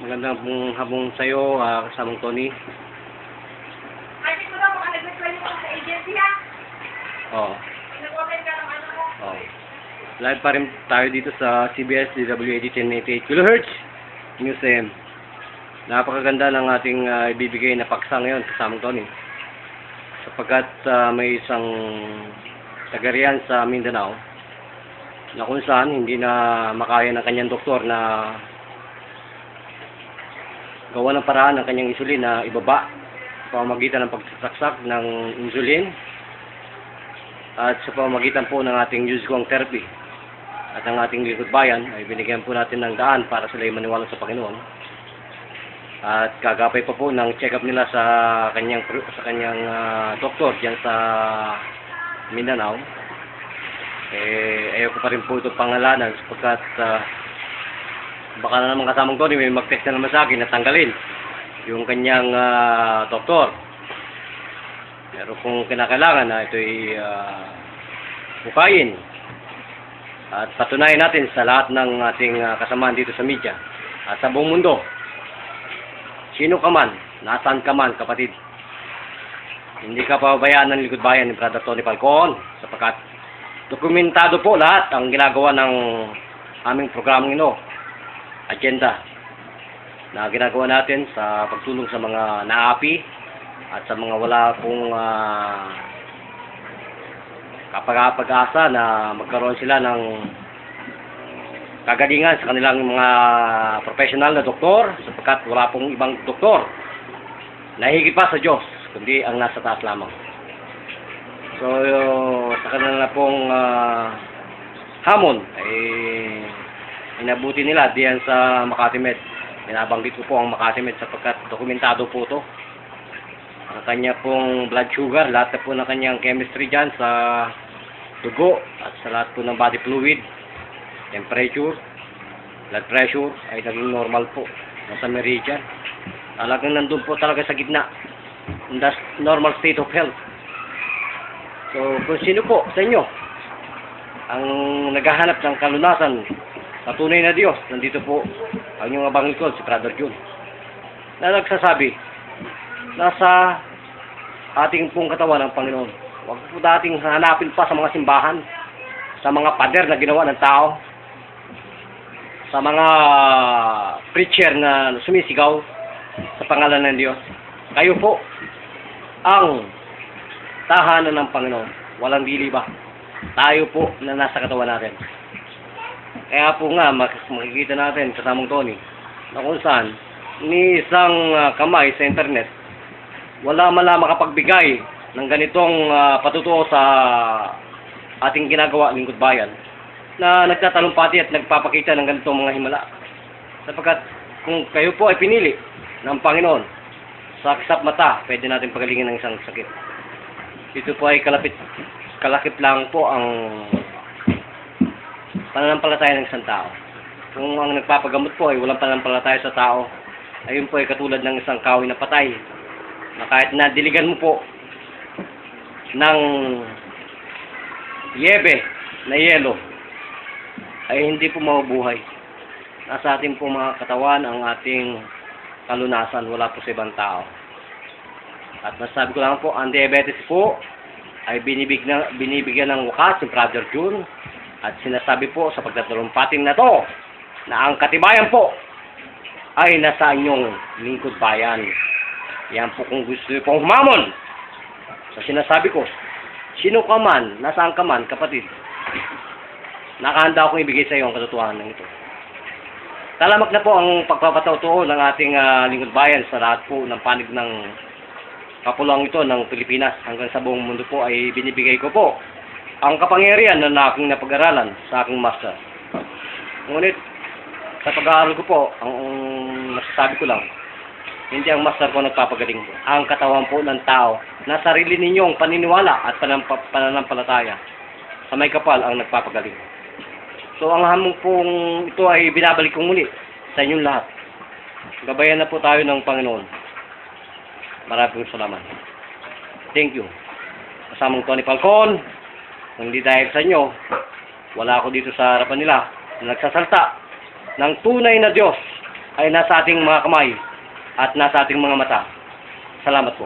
Magandang hapong sa'yo, kasamang Tony. Kasi ko na kung nag-request ko sa agency ha. Oo. Nag-open ka ng ano mo. Oo. Live pa rin tayo dito sa CBS DWAD 1088 kHz Museum. Napakaganda ng ating ibibigay na paksa ngayon, kasamang Tony. Sapagkat may isang tagariyan sa Mindanao na kung saan hindi na makaya ng kanyang doktor na gawa ng paraan ng kanyang insulin na ibaba sa pamamagitan ng pagsasaksak ng insulin at sa pamamagitan po ng ating Yuzhuang therapy at ang ating lingkod bayan ay binigyan po natin ng daan para sila ay maniwala sa Panginoon at kagapay pa po ng check-up nila sa kanyang doktor diyan sa Mindanao. Ayaw ko pa rin po ito pangalanan sapagkat baka na naman kasamang Tony may mag-text na naman sa akin na tanggalin yung kanyang doktor. Pero kung kinakailangan na ito'y bukayin at patunayan natin sa lahat ng ating kasamaan dito sa media at sa buong mundo, sino ka man, nasaan ka man kapatid, hindi ka pababayaan ng likod bayan ni Brother Tony Falcon sapagkat dokumentado po lahat ang ginagawa ng aming programang ino, agenda na ginagawa natin sa pagtulong sa mga naapi at sa mga wala pong kapag-asa na magkaroon sila ng kagalingan sa kanilang mga professional na doktor sapagkat wala pong ibang doktor na higit pa sa Diyos kundi ang nasa taas lamang. So, sa kanila pong hamon ay inabuti nila diyan sa Makati Med. Binabanggit ko po ang Makati Med sapagkat dokumentado po ito. Ang kanya pong blood sugar, lahat na po ng kanyang chemistry dyan sa dugo at sa lahat po ng body fluid, temperature, blood pressure ay naging normal po. Nasa meridian. Talagang nandun po talaga sa gitna. In the normal state of health. So, kung sino po sa inyo ang naghahanap ng kalunasan sa tunay na Diyos, nandito po ang inyong abang likod, si Brother Jun, na nagsasabi, nasa ating pong katawan ng Panginoon. Huwag po dating hanapin pa sa mga simbahan, sa mga pader na ginawa ng tao, sa mga preacher na sumisigaw sa pangalan ng Diyos. Kayo po ang tahanan ng Panginoon. Walang dili ba? Tayo po na nasa katawan natin. Kaya po nga, makikita natin kasamang Tony na kung saan ni isang kamay sa internet wala man lang makapagbigay ng ganitong patutuo sa ating ginagawa lingkod bayan na nagtatalumpati at nagpapakita ng ganitong mga himala. Sapagkat kung kayo po ay pinili ng Panginoon sa kisap mata, pwede natin pagalingin ng isang sakit. Ito po ay kalakip lang po ang pananampalataya ng isang tao. Kung ang nagpapagamot po ay walang pananampalataya sa tao, ayun po ay katulad ng isang kahoy na patay na kahit na diligan mo po ng yebe na yelo ay hindi po mabubuhay. Nasa ating po mga katawan ang ating kalunasan, wala po sa ibang tao. At masasabi ko lang po, ang diabetes po ay binibigyan ng wakas si Brother Jun at sinasabi po sa pagtatalumpating na to na ang katibayan po ay nasa inyong lingkod bayan. Yan po kung gusto nyo pong humamon sa sinasabi ko. Sino ka man, nasaan ka man, kapatid, nakahanda akong ibigay sa iyo ang katotohanan ng ito. Talamak na po ang pagpapatotoo ng ating lingkod bayan sa lahat po ng panig ng kapuluang ito ng Pilipinas hanggang sa buong mundo po ay binibigay ko po ang kapangyarihan na aking napag-aralan sa aking master. Ngunit sa pag-aaral ko po, ang masasabi ko lang, hindi ang master ko nagpapagaling po. Ang katawan po ng tao na sarili ninyong paniniwala at pananampalataya sa may kapal ang nagpapagaling. So ang hamon pong ito ay binabalik ko muli sa inyong lahat. Gabayan na po tayo ng Panginoon. Maraming salamat. Thank you. Kasamang Tony Falcon, kung hindi dahil sa inyo, wala ako dito sa harapan nila na nagsasalta ng tunay na Diyos ay nasa ating mga kamay at nasa ating mga mata. Salamat po.